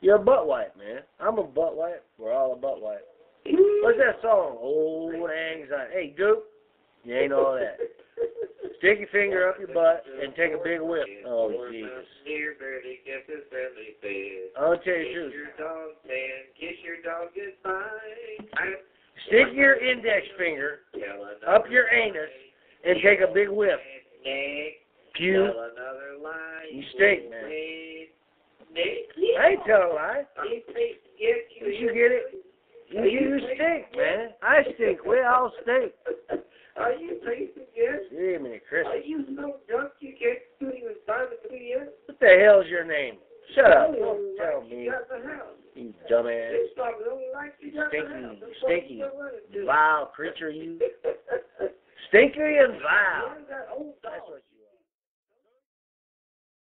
You're a butt wipe, man. I'm a butt wipe. We're all a butt wipe. What's that song? Old anxiety. Hey, Goop, you ain't all that. Stick your finger up your butt and take a big whip. Oh, Jesus. I'll tell you the truth. Stick your index finger up your anus and take a big whip. Pew. You stink, man. I ain't telling a lie. Did you get it? You stink, man. I stink. We all stink. Are you tasting good? Jiminy Christmas. Are you so drunk you can't even find the video? What the hell's your name? Shut up. Don't tell me. You dumbass. Stinky, vile creature, you. Stinky and vile.